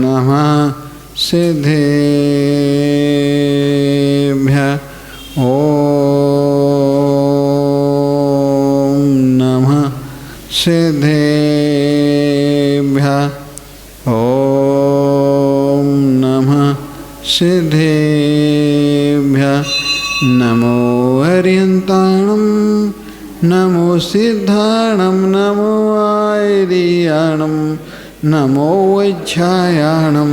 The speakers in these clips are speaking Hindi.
नमः सिद्धेभ्यः ॐ नमः सिद्धेभ्यः ॐ नमः सिद्धेभ्यः नमो हरियन्ताणं नमो सिद्धाणं नमो आयर्याणं नमो वैच्छायाणं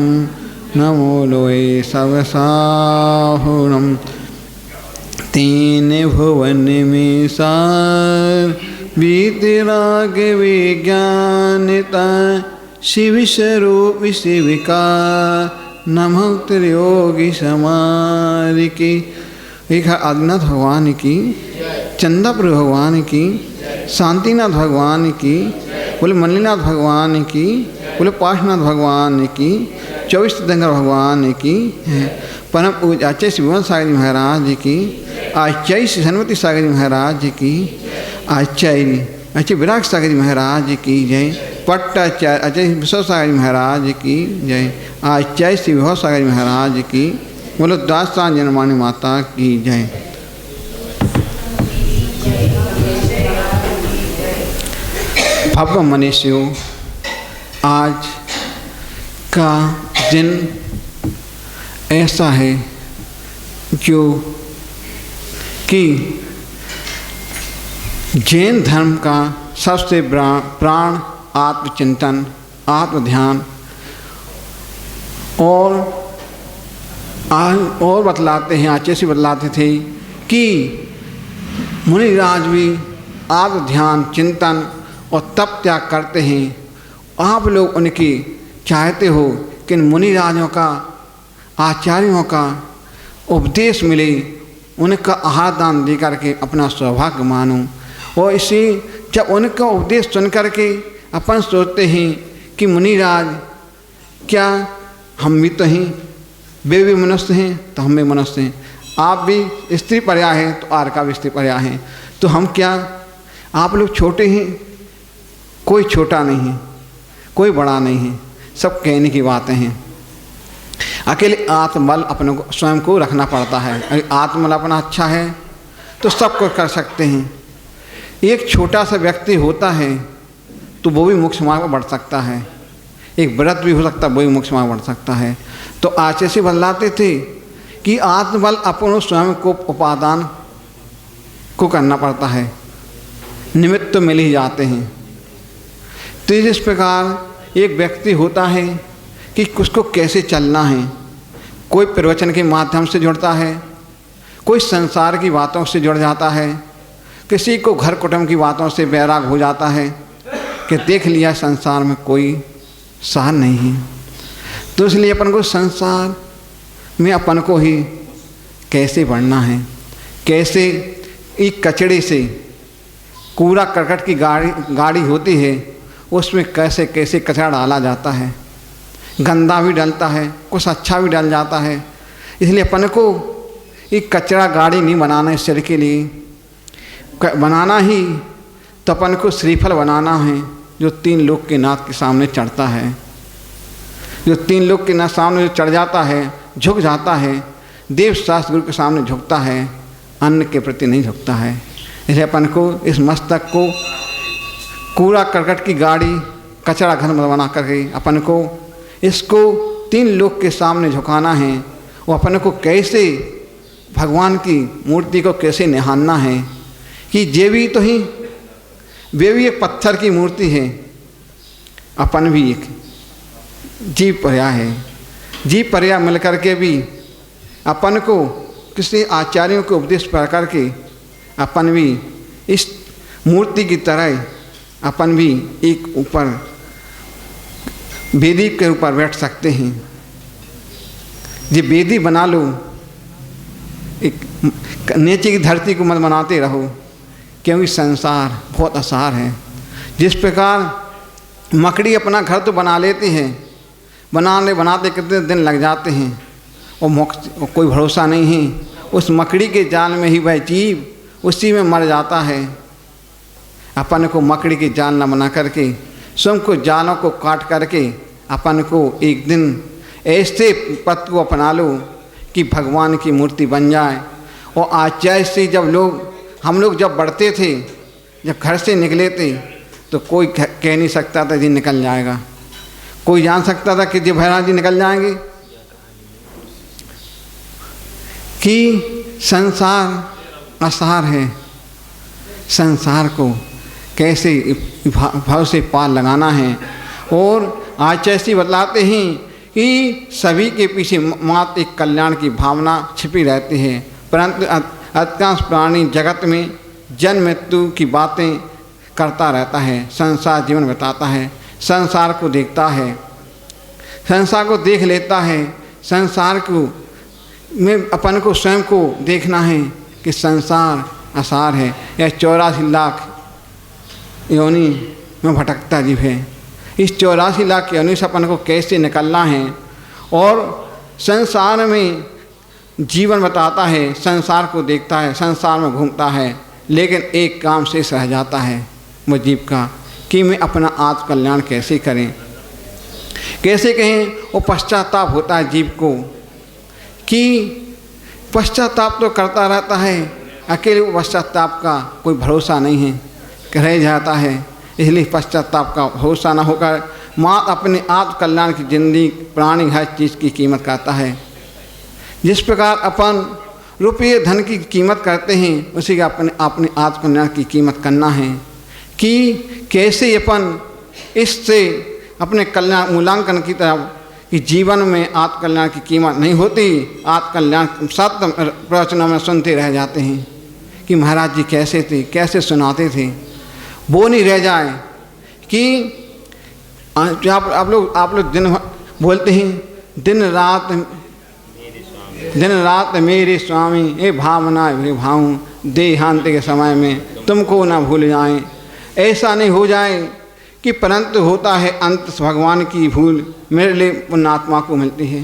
नमो लोये सवसाहुणं तेन भुवन में सार वीतराग विज्ञानिता शिव स्वरूप शिविका नमः त्रियोगी समारिकी। एक है आदिनाथ भगवान की, चंदापुर भगवान की, शांतिनाथ भगवान की, बोले मल्लीनाथ भगवान की, बोले पाशनाथ भगवान की, 24 तीर्थंकर भगवान की, परम पूज्य आचार्य श्री विमल सागर जी महाराज की, आचार्य श्री हनुमति सागर जी महाराज की, आचार्य विराग सागर जी महाराज की जय, पट्टाचार्य आचार्य विश्व सागर जी महाराज की जय, आचार्य श्री विभव सागर जी महाराज की, बोलो दास्तान जनमानी माता की जय। भव्य मनीषियों, आज का दिन ऐसा है जो कि जैन धर्म का सबसे प्राण आत्मचिंतन, आत्मध्यान और बतलाते हैं, आचार्य से बतलाते थे कि मुनिराज भी आत्मध्यान, चिंतन और तप त्याग करते हैं। आप लोग उनकी चाहते हो कि मुनिराजों का, आचार्यों का उपदेश मिले, उनका आहार दान दे करके अपना सौभाग्य मानो। और इसी जब उनका उपदेश सुन करके अपन सोचते हैं कि मुनिराज क्या हम भी तो हैं, वे भी मनुष्य हैं तो हम भी मनुष्य हैं, आप भी स्त्री पर्याय हैं तो आर का भी स्त्री पर्याय हैं, तो हम क्या, आप लोग छोटे हैं, कोई छोटा नहीं है, कोई बड़ा नहीं है, सब कहने की बातें हैं। अकेले आत्मबल अपने को स्वयं को रखना पड़ता है। अगर आत्मबल अपना अच्छा है तो सब कुछ कर सकते हैं। एक छोटा सा व्यक्ति होता है तो वो भी मोक्ष मार्ग पर बढ़ सकता है, एक व्रत भी हो सकता है, वो भी मोक्ष मार्ग बढ़ सकता है। तो आचार्य से बतलाते थे कि आत्मबल अपनों स्वयं को उपादान को करना पड़ता है, निमित्त तो मिल ही जाते हैं। तो इस प्रकार एक व्यक्ति होता है कि उसको कैसे चलना है, कोई प्रवचन के माध्यम से जुड़ता है, कोई संसार की बातों से जुड़ जाता है, किसी को घर कुटुंब की बातों से बैराग हो जाता है कि देख लिया संसार में कोई सार नहीं है। तो इसलिए अपन को संसार में अपन को ही कैसे बढ़ना है, कैसे एक कचड़े से, कूड़ा करकट की गाड़ी होती है, उसमें कैसे कैसे कचरा डाला जाता है, गंदा भी डलता है, कुछ अच्छा भी डल जाता है। इसलिए अपन को एक कचरा गाड़ी नहीं बनाना है, शरीर के लिए बनाना ही तो अपन को श्रीफल बनाना है, जो 3 लोक के नाथ के सामने चढ़ता है, जो 3 लोक के नाथ सामने जो चढ़ जाता है, झुक जाता है, देव शास्त्र गुरु के सामने झुकता है, अन्न के प्रति नहीं झुकता है। इसलिए अपन को इस मस्तक को कूड़ा करकट की गाड़ी, कचरा घर में बना करके अपन को इसको 3 लोक के सामने झुकाना है। वो अपन को कैसे भगवान की मूर्ति को कैसे निहारना है कि ये भी तो ही, वे भी एक पत्थर की मूर्ति है, अपन भी एक जीव पर्याय है। जीव पर्याय मिल करके भी अपन को किसी आचार्यों के उपदेश पढ़ करके अपन भी इस मूर्ति की तरह अपन भी एक ऊपर वेदी के ऊपर बैठ सकते हैं। ये वेदी बना लो, एक नीचे की धरती को मत बनाते रहो, क्योंकि संसार बहुत आसार है। जिस प्रकार मकड़ी अपना घर तो बना लेती है, बनाते कितने दिन लग जाते हैं और कोई भरोसा नहीं है, उस मकड़ी के जाल में ही वह जीव उसी में मर जाता है। अपन को मकड़ी के जाल न बना करके स्वयं को जालों को काट करके अपन को एक दिन ऐसे पथ को अपना लो कि भगवान की मूर्ति बन जाए। और आचार्य से हम लोग जब बढ़ते थे, जब घर से निकले थे, तो कोई कह नहीं सकता था जी निकल जाएगा। कोई जान सकता था कि जी भैरव जी निकल जाएंगे? कि संसार असार है, संसार को कैसे भाव से पार लगाना है। और आचार्य बतलाते हैं कि सभी के पीछे मात्र एक कल्याण की भावना छिपी रहती है, परंतु अधिकांश प्राणी जगत में जन्म मृत्यु की बातें करता रहता है, संसार जीवन बिताता है, संसार को देखता है, संसार को देख लेता है। संसार को में अपन को स्वयं को देखना है कि संसार असार है, यह 84 लाख योनि में भटकता जीव है। इस 84 लाख योनि से अपन को कैसे निकलना है। और संसार में जीवन बताता है, संसार को देखता है, संसार में घूमता है, लेकिन एक काम शेष रह जाता है वो जीव का कि मैं अपना आत्म कल्याण कैसे करें, कैसे कहें। वो पश्चाताप होता है जीव को कि पश्चाताप तो करता रहता है, अकेले वो पश्चाताप का कोई भरोसा नहीं है, रह जाता है। इसलिए पश्चाताप का भरोसा न होकर माँ अपने आत्म कल्याण की जिंदगी प्राणी हर चीज़ की कीमत करता है। जिस प्रकार अपन रुपये धन की कीमत करते हैं, उसी का अपने आत्म कल्याण की कीमत करना है कि कैसे अपन इससे अपने कल्याण मूल्यांकन की तरफ कि जीवन में आत्म कल्याण की कीमत नहीं होती। आत्म कल्याण सत्य प्रवचनों में सुनते रह जाते हैं कि महाराज जी कैसे थे, कैसे सुनाते थे, वो नहीं रह जाए कि आप लोग दिन बोलते हैं दिन रात मेरे स्वामी ये भावना भाऊँ देहांत के समय में तुमको ना भूल जाएं। ऐसा नहीं हो जाए कि परंतु होता है अंत भगवान की भूल मेरे लिए पुण्यात्मा को मिलती है।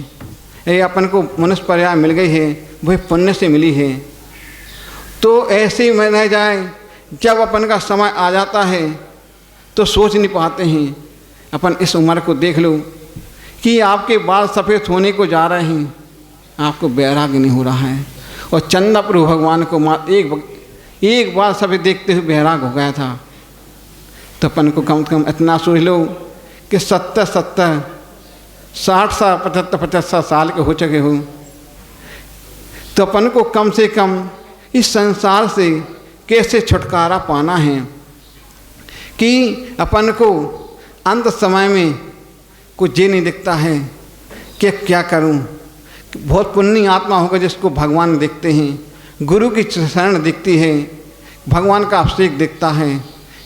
ये अपन को मनुष्य पर्याय मिल गई है, वही पुण्य से मिली है। तो ऐसे में रह जाए, जब अपन का समय आ जाता है तो सोच नहीं पाते हैं। अपन इस उम्र को देख लो कि आपके बाल सफ़ेद होने को जा रहे हैं, आपको बैराग्य नहीं हो रहा है। और चंदा प्रभु भगवान को एक बार सफ़ेद देखते हुए बैराग हो गया था। तो अपन को कम से कम इतना सोच लो कि 70 60 साल 75 साल के हो चुके हो, तो अपन को कम से कम इस संसार से कैसे छुटकारा पाना है कि अपन को अंत समय में कुछ ये नहीं दिखता है कि क्या करूं। बहुत पुण्य आत्मा होगा जिसको भगवान दिखते हैं, गुरु की शरण दिखती है, भगवान का अभिषेक दिखता है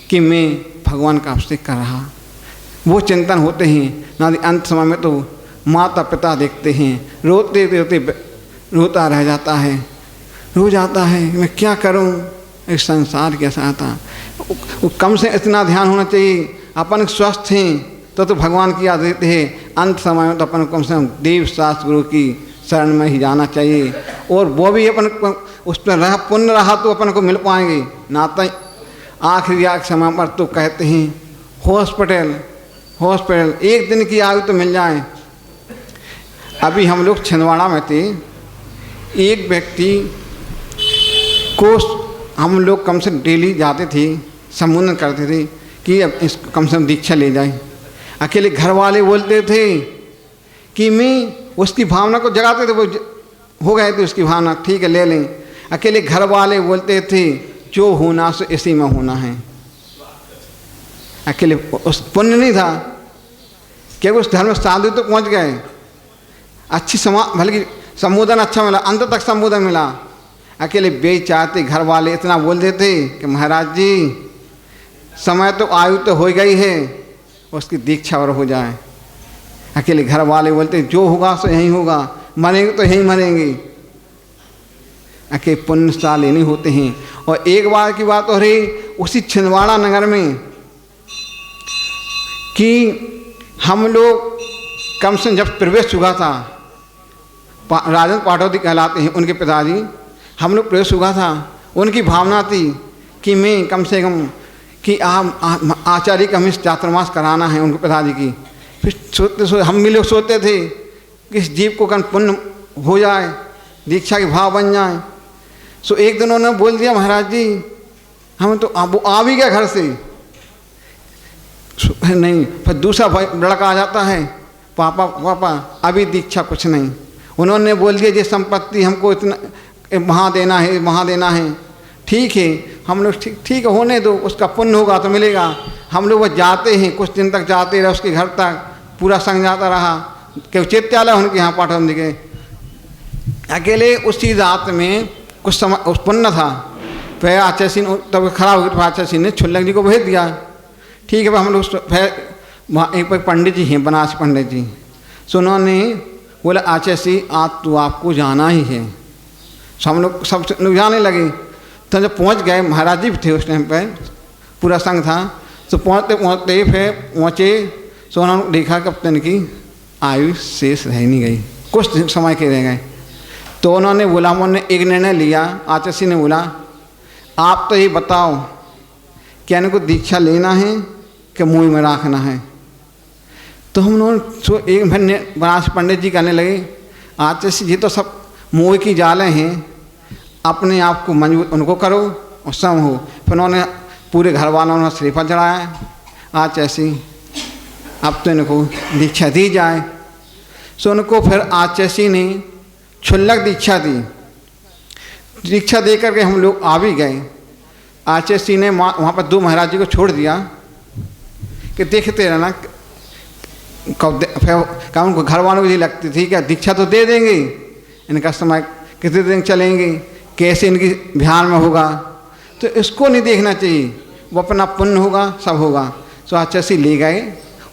कि मैं भगवान का अभिषेक कर रहा, वो चिंतन होते हैं ना। अंत समय में तो माता पिता देखते हैं, रोते रोते रोता रह जाता है, रो जाता है मैं क्या करूं, इस संसार के साथ कम से इतना ध्यान होना चाहिए। अपन स्वस्थ हैं तो भगवान की याद देते हैं, अंत समय में तो अपन कम से कम देव शास्त्र गुरु की शरण में ही जाना चाहिए। और वो भी अपन उस पर रहा पुण्य रहा तो अपन को मिल पाएंगे ना। तो आखिरी समय पर तो कहते हैं हॉस्पिटल एक दिन की आयु तो मिल जाए। अभी हम लोग छिंदवाड़ा में थे, एक व्यक्ति को हम लोग कम से डेली जाते थे, संबोधन करते थे कि अब इस कम से कम दीक्षा ले जाए। अकेले घर वाले बोलते थे कि मैं उसकी भावना को जगाते थे, वो हो गए थे उसकी भावना, ठीक है ले लें। अकेले घर वाले बोलते थे जो होना सो इसी में होना है। अकेले उस पुण्य नहीं था कि उस धर्म में साधु तो पहुँच गए, अच्छी बल्कि संबोधन अच्छा मिला, अंत तक संबोधन मिला। अकेले बेचाते घर वाले इतना बोल देते कि महाराज जी समय तो आयु तो हो गई है, उसकी दीक्षा और हो जाए। अकेले घर वाले बोलते जो होगा सो यहीं होगा, मरेंगे तो यहीं मरेंगे। अकेले पुण्यशाली नहीं होते हैं। और एक बार की बात हो रही उसी छिंदवाड़ा नगर में कि हम लोग कम से जब प्रवेश हुआ था, राजन पाठौती कहलाते हैं उनके पिताजी, हम लोग प्रवेश हुआ था, उनकी भावना थी कि मैं कम से कम कि आप आचार्य का हमें चातुर्मास कराना है उनके पिताजी की, फिर सोते सोते हम भी लोग सोते थे कि इस जीव को कन पुण्य हो जाए, दीक्षा के भाव बन जाए। सो एक दिन उन्होंने बोल दिया महाराज जी हम तो वो आ भी गया घर से, नहीं। फिर दूसरा भाई लड़का आ जाता है, पापा पापा अभी दीक्षा कुछ नहीं। उन्होंने बोल दिया ये संपत्ति हमको इतना वहाँ देना है, वहाँ देना है। ठीक है, हम लोग ठीक है होने दो, उसका पुण्य होगा तो मिलेगा। हम लोग वो जाते हैं, कुछ दिन तक जाते रहे उसके घर तक, पूरा संग जाता रहा। कि चैत्यालय उनके यहाँ पाठन दिखे अकेले। उसी रात में कुछ समय उस पुण्य था, फिर आचार्य सिंह तब खराब हो गया, आचार्य सिंह ने छुल्लक जी को भेज दिया। ठीक है, हम लोग फिर वहाँ एक पंडित जी हैं, बनारस पंडित जी, सो उन्होंने बोला आचार्य सिंह आज तो आपको जाना ही है। सो हम लोग सब लोग जाने लगे। तो जब पहुँच गए, महाराज जी भी थे उस टाइम पर, पूरा संघ था। तो पहुँचते पहुँचते फिर पहुँचे, सो उन्होंने देखा कि अब तन की आयु शेष रह नहीं गई, कुछ समय के रह गए। तो उन्होंने बोला, उन्होंने एक निर्णय लिया। आचार्य सिंह ने बोला आप तो ये बताओ क्या इनको दीक्षा लेना है कि मुँह में रखना है। तो हम लोग एक बनारस पंडित जी कहने लगे आचार्य सिंह जी तो सब मुँह की जालें हैं, अपने आप को मजबूत उनको करो और सम हो। फिर उन्होंने पूरे घर वालों ने श्रीफल चढ़ाया, आचार्य सिंह अब तो इनको दीक्षा दी जाए। सो उनको फिर आचार्य सिंह ने छुल्लक दीक्षा दी। दीक्षा दे करके हम लोग आ भी गए। आचार्य सिंह ने वहाँ पर दो महाराज जी को छोड़ दिया कि देखते रहना। फिर उनको घर वालों को ये लगती थी कि दीक्षा तो दे देंगे, इनका समय कितने दिन चलेंगे, कैसे इनकी ध्यान में होगा, तो इसको नहीं देखना चाहिए, वो अपना पुण्य होगा सब होगा। सो आचार्य सिंह ले गए,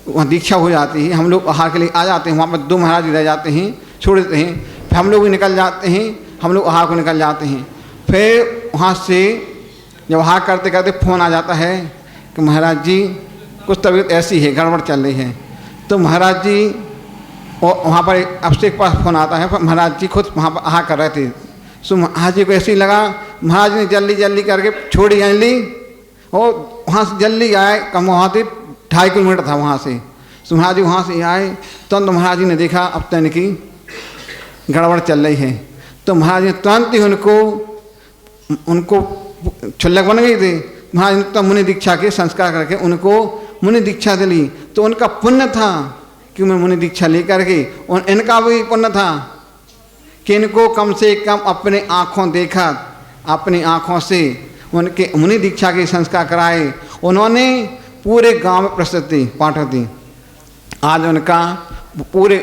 वहाँ दीक्षा हो जाती है। हम लोग आहार के लिए आ जाते हैं, वहाँ पर दो महाराज रह जाते हैं, छोड़ देते हैं। फिर हम लोग भी निकल जाते हैं, हम लोग आहार को निकल जाते हैं। फिर वहाँ से जब आहार करते करते फ़ोन आ जाता है कि महाराज जी कुछ तबीयत ऐसी है, गड़बड़ चल रही है। तो महाराज जी और वहाँ पर अभिषेक के पास फ़ोन आता है, महाराज जी खुद वहाँ पर आहार कर रहे थे। सो महाराज जी को ऐसे ही लगा, महाराज ने जल्दी जल्दी करके छोड़ी ली और वहाँ से जल्दी आए। कम वहाँ से 2.5 किलोमीटर था वहाँ से। सो महाराज जी वहाँ से आए तो महाराज जी ने देखा अब तन की गड़बड़ चल रही है। तो महाराज ने तुरंत ही उनको छुल्लक बन गई थी। महाराज ने तो मुनि दीक्षा के संस्कार करके उनको मुनि दीक्षा दिली। तो उनका पुण्य था कि मैं मुनि दीक्षा लेकर के, और इनका भी पुण्य था कि इनको कम से कम अपने आँखों देखा, अपनी आँखों से उनके मुनि दीक्षा के संस्कार कराए। उन्होंने पूरे गांव में प्रसिद्धि पाठक दी। आज उनका पूरे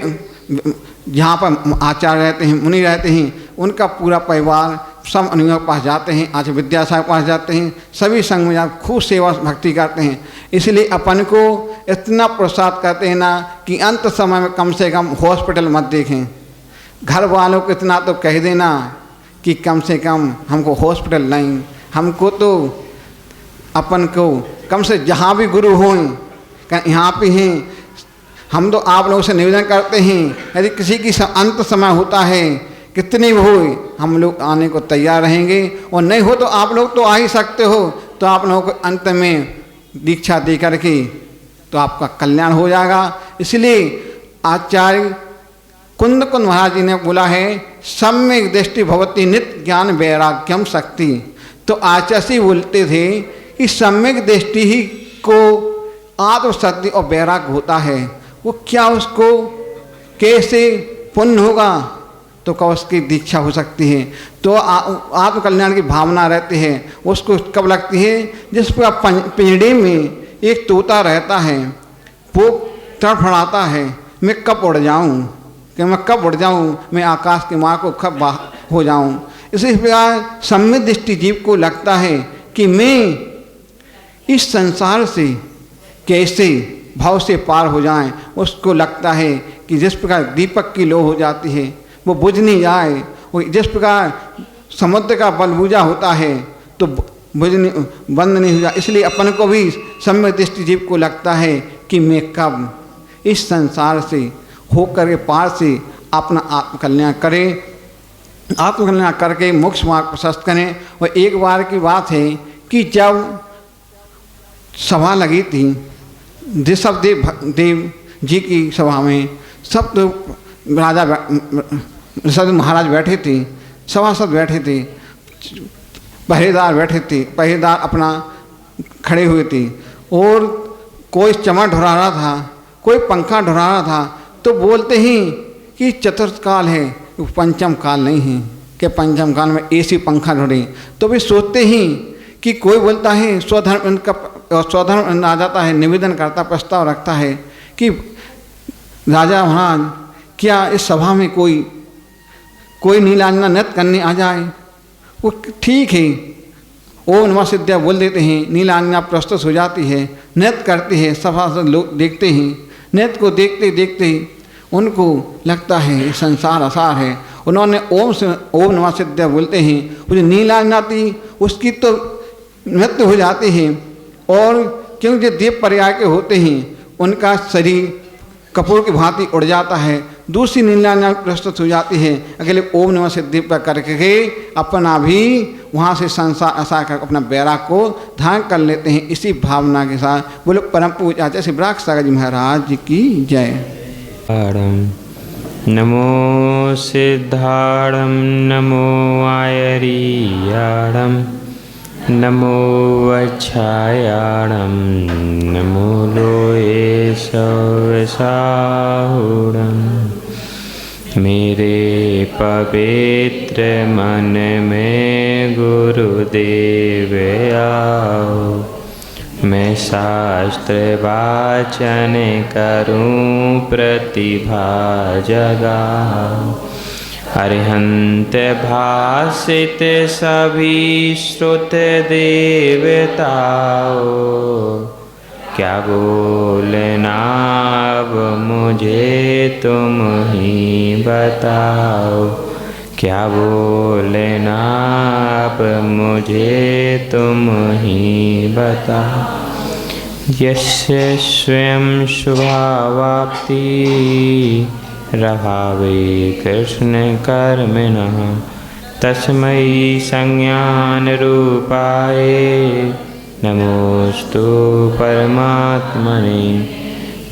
जहाँ पर आचार्य रहते हैं, मुनि रहते हैं, उनका पूरा परिवार सब अनुयायी के पास जाते हैं, आज विद्यासागर के पास जाते हैं, सभी संघ में जाकर खूब सेवा भक्ति करते हैं। इसलिए अपन को इतना प्रोत्साहित करते हैं ना कि अंत समय में कम से कम हॉस्पिटल मत देखें। घर वालों को इतना तो कह देना कि कम से कम हमको हॉस्पिटल नहीं, हमको तो अपन को कम से जहाँ भी गुरु हों यहाँ पे हैं। हम तो आप लोगों से निवेदन करते हैं यदि किसी की अंत समय होता है कितनी भी हो, हम लोग आने को तैयार रहेंगे, और नहीं हो तो आप लोग तो आ ही सकते हो। तो आप लोगों को अंत में दीक्षा दे करके तो आपका कल्याण हो जाएगा। इसलिए आचार्य कुंद महाराज जी ने बोला है सम्यक दृष्टि भवती नित्य ज्ञान वैराग्यम शक्ति। तो आचार्य बोलते थे कि सम्यक दृष्टि ही को आत्मशक्ति और वैराग्य होता है। वो क्या उसको कैसे पुण्य होगा तो कब उसकी दीक्षा हो सकती है। तो आत्मकल्याण की भावना रहती है, उसको कब लगती है जिस पर पिंजड़े में एक तोता रहता है, वो तड़फड़ाता है मैं कब उड़ जाऊं, कि मैं कब उड़ जाऊं, मैं आकाश के मार्ग को कब हो जाऊं। इसी प्रकार सम्यक दृष्टि जीव को लगता है कि मैं इस संसार से कैसे भाव से पार हो जाएं। उसको लगता है कि जिस प्रकार दीपक की लो हो जाती है वो बुझ नहीं जाए, वो जिस प्रकार समुद्र का बलबूजा होता है तो बुझ नहीं बंद नहीं हो जाए। इसलिए अपन को भी सम्यक दृष्टि जीव को लगता है कि मैं कब इस संसार से होकर के पार से अपना आत्मकल्याण करें, आत्मकल्याण करके मोक्ष मार्ग प्रशस्त करें। और एक बार की बात है कि जब सभा लगी थी ऋषभ देव जी की सभा में सब तो राजा सब महाराज बैठे थे, सभासद बैठे थे, पहरेदार बैठे थे, पहरेदार अपना खड़े हुए थे और कोई चमड़ ढुरा रहा था, कोई पंखा ढुरा रहा था। तो बोलते ही कि चतुर्थ काल है, पंचम काल नहीं है कि पंचम काल में ऐसी पंखा ढुरे। तो भी सोचते ही कि कोई बोलता है स्वधर्म का स्वधर्म आ जाता है, निवेदन करता, प्रस्ताव रखता है कि राजा महाराज क्या इस सभा में कोई नीलांजना नृत्य करने आ जाए। वो ठीक है, ओम नमः सिद्धिया बोल देते हैं, नीलांजना प्रस्तुत हो जाती है, नृत्य करती है, सभासद लोग देखते हैं। नृत्य को देखते देखते उनको लगता है ये संसार असार है। उन्होंने ओम नमः सिद्धिया बोलते हैं, वो जो नीलांजना थी उसकी तो नृत्य हो जाती है और क्योंकि देव पर्याय के होते हैं उनका शरीर कपूर की भांति उड़ जाता है, दूसरी नीलांजना प्रस्तुत हो जाती है। अकेले ओम नमः सिद्धि पर करके अपना भी वहाँ से संसार असा कर अपना बैराग को धारण कर लेते हैं। इसी भावना के साथ बोलो परम पूज्य आचार्य श्री विराग सागर जी महाराज की जय। नमो सिद्धाणं नमो आयरीयाणं नमो वच्छायाणं नमो लोये सवसाहुणं। मेरे पवित्र मन में गुरुदेव आओ, मैं शास्त्र वाचन करूं प्रतिभा जगाऊं। अरिहंत भासित सभी श्रुत देवताओं, क्या बोलना अब मुझे तुम ही बताओ, क्या बोलना अब मुझे तुम ही बताओ। यस्य स्वयं शुभावाप्ति रभावे कृष्ण कर्मिणः, तस्मै संज्ञान रूपाय नमोस्तु परमात्मने,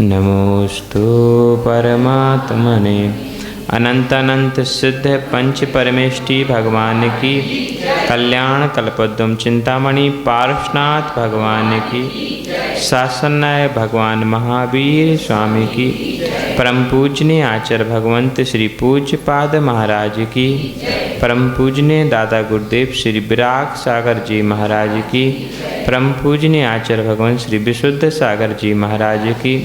नमोस्तु परमात्मने। अनंत अनंत सिद्ध पंच परमेष्टि भगवान की, कल्याण कल्पद्रुम चिंतामणि पार्श्वनाथ भगवान की, शासनाय भगवान महावीर स्वामी की, परम पूजनीय आचार्य भगवंत श्री पूज्य पाद महाराज की, परम पूजनीय दादा गुरुदेव श्री विराग सागर जी महाराज की, परम पूजनीय आचार्य भगवान श्री विशुद्ध सागर जी महाराज की,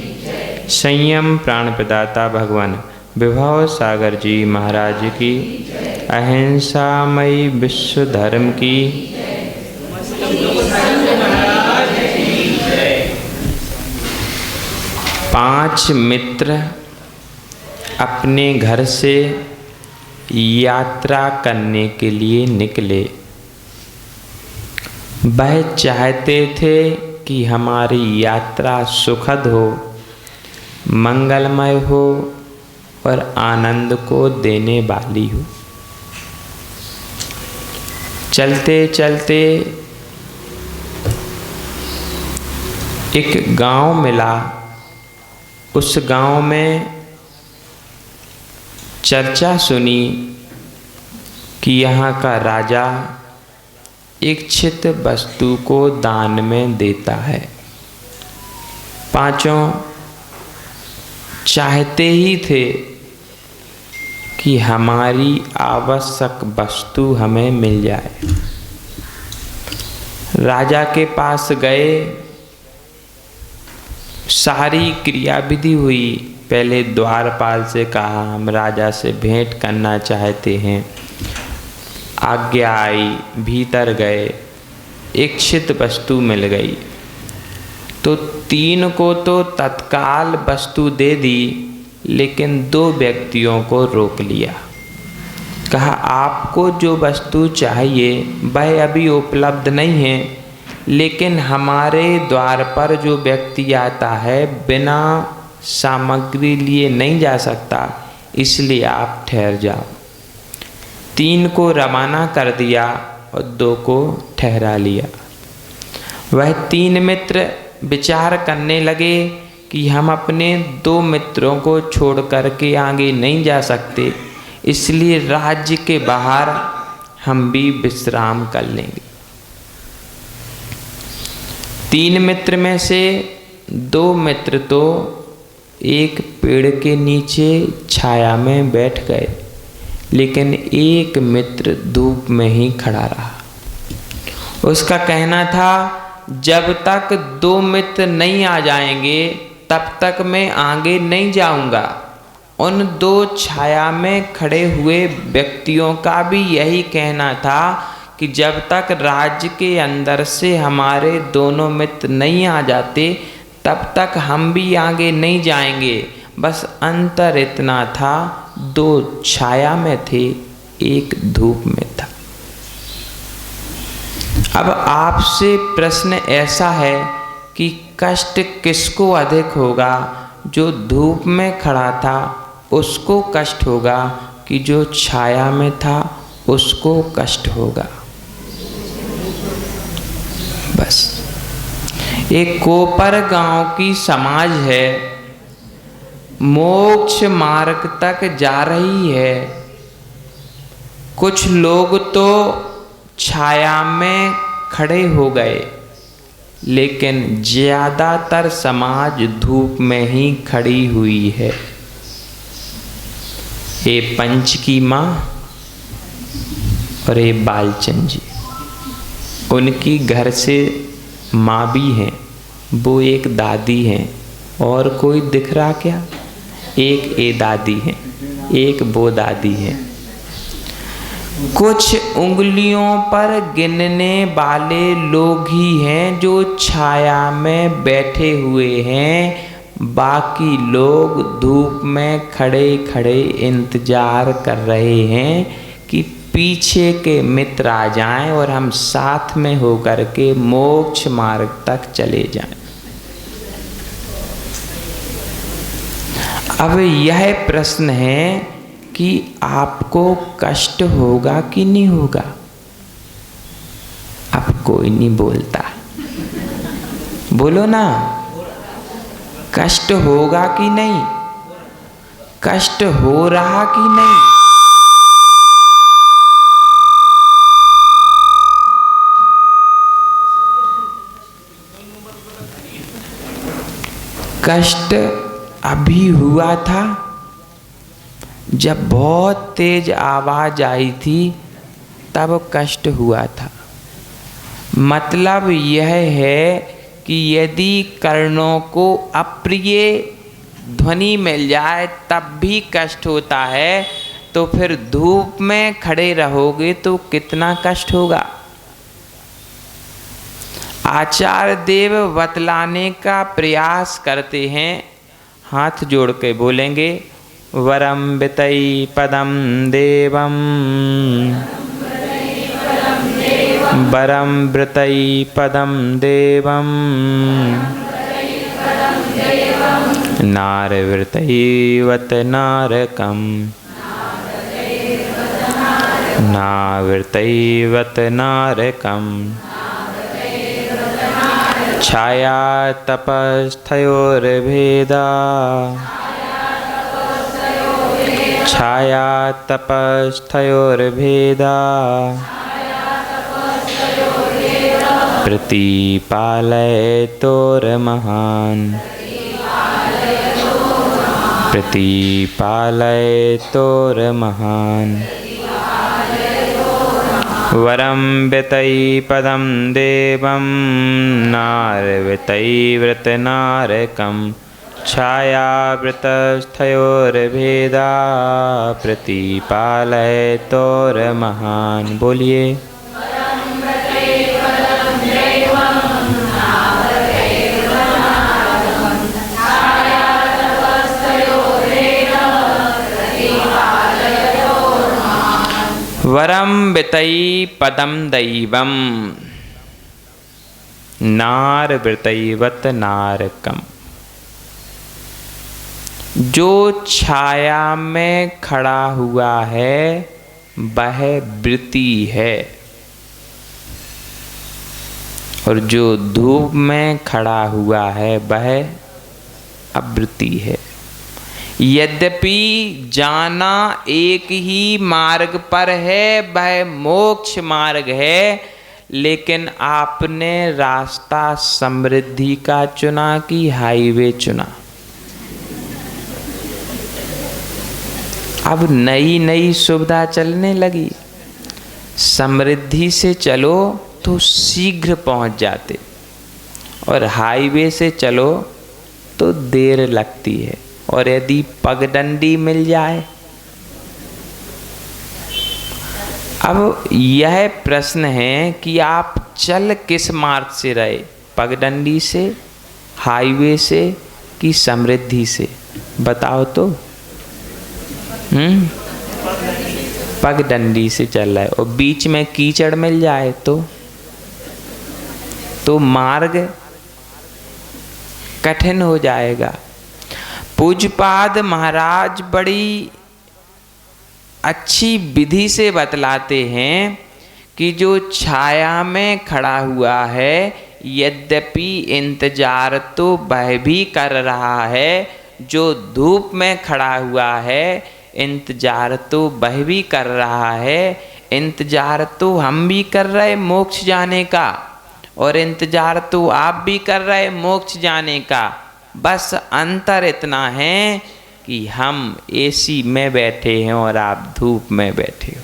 संयम प्राण प्रदाता भगवान विभव सागर जी महाराज की, अहिंसामयी विश्व धर्म की। पांच मित्र अपने घर से यात्रा करने के लिए निकले। वह चाहते थे कि हमारी यात्रा सुखद हो, मंगलमय हो और आनंद को देने वाली हो। चलते चलते एक गांव मिला। उस गांव में चर्चा सुनी कि यहाँ का राजा इच्छित वस्तु को दान में देता है। पांचों चाहते ही थे कि हमारी आवश्यक वस्तु हमें मिल जाए। राजा के पास गए, सारी क्रिया विधि हुई। पहले द्वारपाल से कहा हम राजा से भेंट करना चाहते हैं। आज्ञा आई, भीतर गए, इच्छित वस्तु मिल गई। तो तीन को तो तत्काल वस्तु दे दी, लेकिन दो व्यक्तियों को रोक लिया। कहा आपको जो वस्तु चाहिए वह अभी उपलब्ध नहीं है, लेकिन हमारे द्वार पर जो व्यक्ति आता है बिना सामग्री लिए नहीं जा सकता, इसलिए आप ठहर जाओ। तीन को रवाना कर दिया और दो को ठहरा लिया। वह तीन मित्र विचार करने लगे कि हम अपने 2 मित्रों को छोड़ कर के आगे नहीं जा सकते, इसलिए राज्य के बाहर हम भी विश्राम कर लेंगे। 3 मित्र में से 2 मित्र तो एक पेड़ के नीचे छाया में बैठ गए, लेकिन एक मित्र धूप में ही खड़ा रहा। उसका कहना था, जब तक 2 मित्र नहीं आ जाएंगे तब तक मैं आगे नहीं जाऊंगा। उन 2 छाया में खड़े हुए व्यक्तियों का भी यही कहना था कि जब तक राज्य के अंदर से हमारे दोनों मित्र नहीं आ जाते तब तक हम भी आगे नहीं जाएंगे। बस अंतर इतना था, 2 छाया में थे, एक धूप में था। अब आपसे प्रश्न ऐसा है कि कष्ट किसको अधिक होगा? जो धूप में खड़ा था उसको कष्ट होगा कि जो छाया में था उसको कष्ट होगा? बस एक कोपर गांव की समाज है, मोक्ष मार्ग तक जा रही है। कुछ लोग तो छाया में खड़े हो गए, लेकिन ज्यादातर समाज धूप में ही खड़ी हुई है। ये पंच की माँ और ये बालचंद जी, उनकी घर से माँ भी हैं, वो एक दादी हैं, और कोई दिख रहा क्या? एक ये दादी है, एक वो दादी है। कुछ उंगलियों पर गिनने वाले लोग ही हैं जो छाया में बैठे हुए हैं, बाकी लोग धूप में खड़े खड़े इंतजार कर रहे हैं कि पीछे के मित्र आ जाएं और हम साथ में होकर के मोक्ष मार्ग तक चले जाएं। अब यह प्रश्न है कि आपको कष्ट होगा कि नहीं होगा? अब कोई नहीं बोलता, बोलो ना, कष्ट होगा कि नहीं? कष्ट हो रहा कि नहीं? कष्ट अभी हुआ था जब बहुत तेज आवाज आई थी, तब कष्ट हुआ था। मतलब यह है कि यदि कर्णों को अप्रिय ध्वनि मिल जाए तब भी कष्ट होता है, तो फिर धूप में खड़े रहोगे तो कितना कष्ट होगा? आचार्य देव बतलाने का प्रयास करते हैं, हाथ जोड़ के बोलेंगे, वरम वितई पदम देवम, वरम वृतई पदम देवम, नारवृतैवत नारकम, नावृतैवत नारकम, छाया तपस्थयोर्भेदा, छाया तपस्थयोर्भेदा, प्रतिपालयतोर्महान्, प्रतिपालयतोर्महान्, वरं वितई पदं देवं, नारवितैव्रतनारकं, छायावृतस्थयोर्भेदा, प्रतिपालयतोर्महान्। बोलिए वरम वितई पदम दैवम, नार वृतैवत नारकम। जो छाया में खड़ा हुआ है वह वृत्ति है, और जो धूप में खड़ा हुआ है वह आवृत्ति है। यद्यपि जाना एक ही मार्ग पर है, वह मोक्ष मार्ग है, लेकिन आपने रास्ता समृद्धि का चुना कि हाईवे चुना। अब नई नई सुविधा चलने लगी, समृद्धि से चलो तो शीघ्र पहुंच जाते, और हाईवे से चलो तो देर लगती है, और यदि पगडंडी मिल जाए। अब यह प्रश्न है कि आप चल किस मार्ग से रहे, पगडंडी से, हाईवे से कि समृद्धि से? बताओ तो। पगडंडी से चल रहा है, और बीच में कीचड़ मिल जाए तो मार्ग कठिन हो जाएगा। पूज्यपाद महाराज बड़ी अच्छी विधि से बतलाते हैं कि जो छाया में खड़ा हुआ है, यद्यपि इंतजार तो वह भी कर रहा है, जो धूप में खड़ा हुआ है इंतजार तो वह भी कर रहा है, इंतजार तो हम भी कर रहे मोक्ष जाने का, और इंतजार तो आप भी कर रहे मोक्ष जाने का। बस अंतर इतना है कि हम एसी में बैठे हैं और आप धूप में बैठे हो।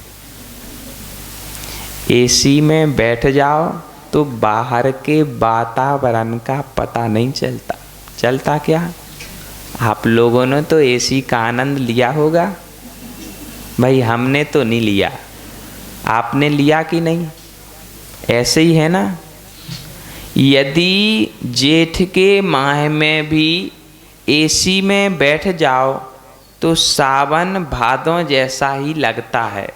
एसी में बैठ जाओ तो बाहर के वातावरण का पता नहीं चलता क्या? आप लोगों ने तो एसी का आनंद लिया होगा भाई, हमने तो नहीं लिया। आपने लिया कि नहीं? ऐसे ही है ना। यदि जेठ के माह में भी एसी में बैठ जाओ तो सावन भादों जैसा ही लगता है,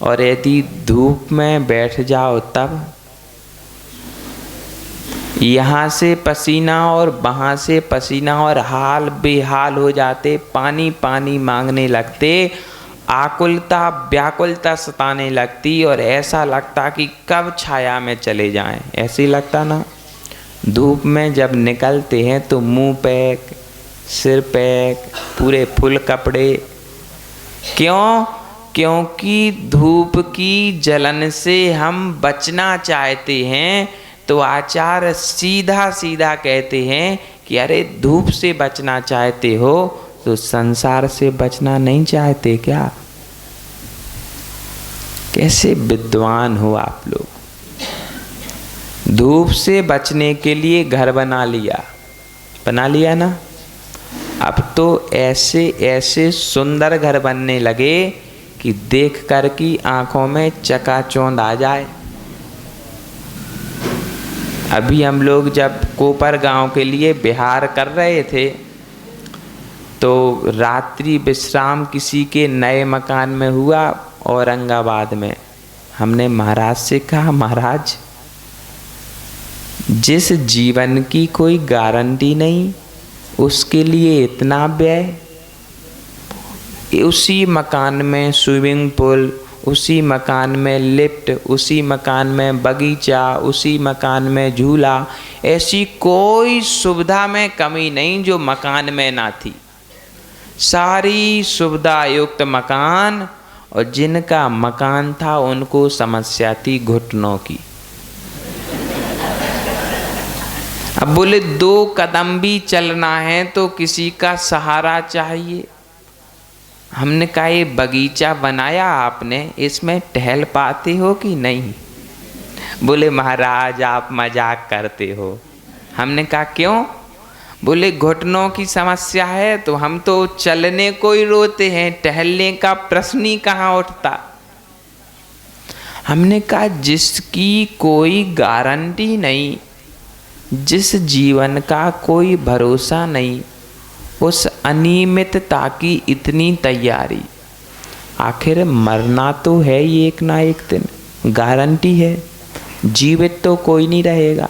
और यदि धूप में बैठ जाओ तब यहाँ से पसीना और वहाँ से पसीना, और हाल बेहाल हो जाते, पानी पानी मांगने लगते, आकुलता व्याकुलता सताने लगती, और ऐसा लगता कि कब छाया में चले जाएं। ऐसे लगता ना। धूप में जब निकलते हैं तो मुंह पैक, सिर पैक, पूरे फुल कपड़े। क्यों? क्योंकि धूप की जलन से हम बचना चाहते हैं। तो आचार्य सीधा सीधा कहते हैं कि अरे धूप से बचना चाहते हो तो संसार से बचना नहीं चाहते क्या? कैसे विद्वान हो आप लोग। धूप से बचने के लिए घर बना लिया ना। अब तो ऐसे ऐसे सुंदर घर बनने लगे कि देख कर की आंखों में चकाचौंध आ जाए। अभी हम लोग जब कोपर गांव के लिए विहार कर रहे थे तो रात्रि विश्राम किसी के नए मकान में हुआ औरंगाबाद में। हमने महाराज से कहा, महाराज जिस जीवन की कोई गारंटी नहीं उसके लिए इतना व्यय, उसी मकान में स्विमिंग पूल, उसी मकान में लिफ्ट, उसी मकान में बगीचा, उसी मकान में झूला, ऐसी कोई सुविधा में कमी नहीं जो मकान में ना थी। सारी सुविधा युक्त मकान, और जिनका मकान था उनको समस्या थी घुटनों की। अब बोले 2 कदम भी चलना है तो किसी का सहारा चाहिए। हमने कहा ये बगीचा बनाया आपने, इसमें टहल पाते हो कि नहीं? बोले महाराज आप मजाक करते हो। हमने कहा क्यों? बोले घुटनों की समस्या है तो हम तो चलने को ही रोते हैं, टहलने का प्रश्न ही कहाँ उठता। हमने कहा जिसकी कोई गारंटी नहीं, जिस जीवन का कोई भरोसा नहीं, उस अनियमितता की इतनी तैयारी, आखिर मरना तो है ही एक ना एक दिन, गारंटी है, जीवित तो कोई नहीं रहेगा।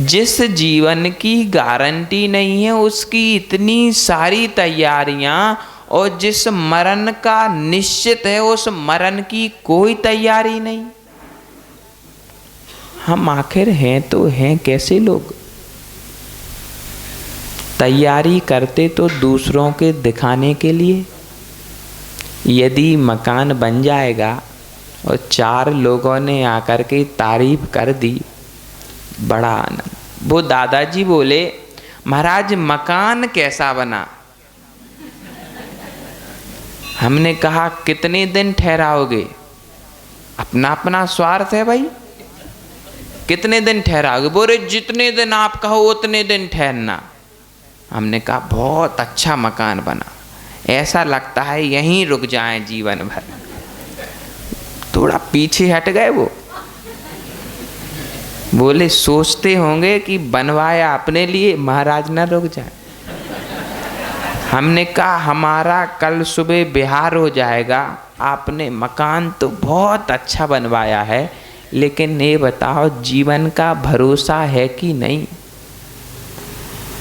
जिस जीवन की गारंटी नहीं है उसकी इतनी सारी तैयारियां, और जिस मरण का निश्चित है उस मरण की कोई तैयारी नहीं। हम आखिर हैं तो हैं कैसे लोग? तैयारी करते तो दूसरों के दिखाने के लिए। यदि मकान बन जाएगा और 4 लोगों ने आकर के तारीफ कर दी, बड़ा आनंद। वो दादाजी बोले, महाराज मकान कैसा बना? हमने कहा कितने दिन ठहराओगे? अपना अपना स्वार्थ है भाई, कितने दिन ठहराओगे? बोले जितने दिन आप कहो उतने दिन ठहरना। हमने कहा बहुत अच्छा मकान बना, ऐसा लगता है यहीं रुक जाएं जीवन भर। थोड़ा पीछे हट गए वो, बोले सोचते होंगे कि बनवाया अपने लिए, महाराज ना रुक जाए। हमने कहा हमारा कल सुबह बिहार हो जाएगा, आपने मकान तो बहुत अच्छा बनवाया है, लेकिन ये बताओ जीवन का भरोसा है कि नहीं?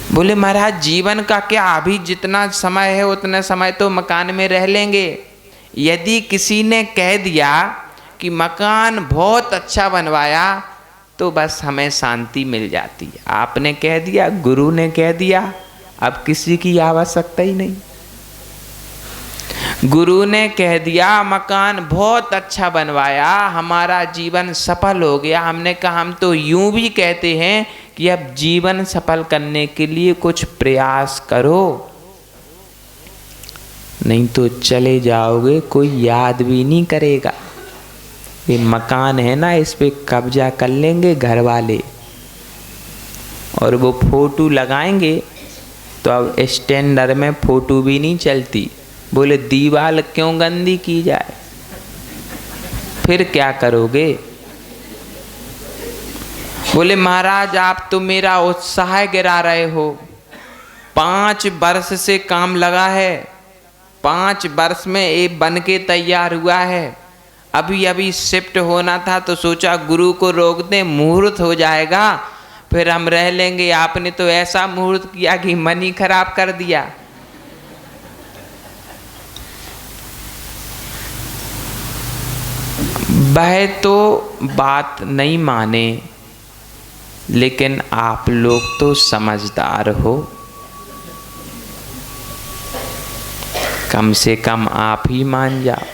बोले महाराज जीवन का क्या, अभी जितना समय है उतना समय तो मकान में रह लेंगे। यदि किसी ने कह दिया कि मकान बहुत अच्छा बनवाया तो बस हमें शांति मिल जाती है। आपने कह दिया, गुरु ने कह दिया, अब किसी की आवश्यकता ही नहीं। गुरु ने कह दिया मकान बहुत अच्छा बनवाया, हमारा जीवन सफल हो गया। हमने कहा हम तो यूं भी कहते हैं कि अब जीवन सफल करने के लिए कुछ प्रयास करो, नहीं तो चले जाओगे, कोई याद भी नहीं करेगा। ये मकान है ना, इस पे कब्जा कर लेंगे घर वाले और वो फोटो लगाएंगे तो अब स्टैंडर्ड में फोटो भी नहीं चलती। बोले दीवार क्यों गंदी की जाए, फिर क्या करोगे? बोले महाराज आप तो मेरा उत्साह गिरा रहे हो। 5 वर्ष से काम लगा है, 5 वर्ष में ये बन के तैयार हुआ है। अभी अभी शिफ्ट होना था तो सोचा गुरु को रोक दें, मुहूर्त हो जाएगा फिर हम रह लेंगे। आपने तो ऐसा मुहूर्त किया कि मन ही खराब कर दिया। वह तो बात नहीं माने, लेकिन आप लोग तो समझदार हो, कम से कम आप ही मान जाओ।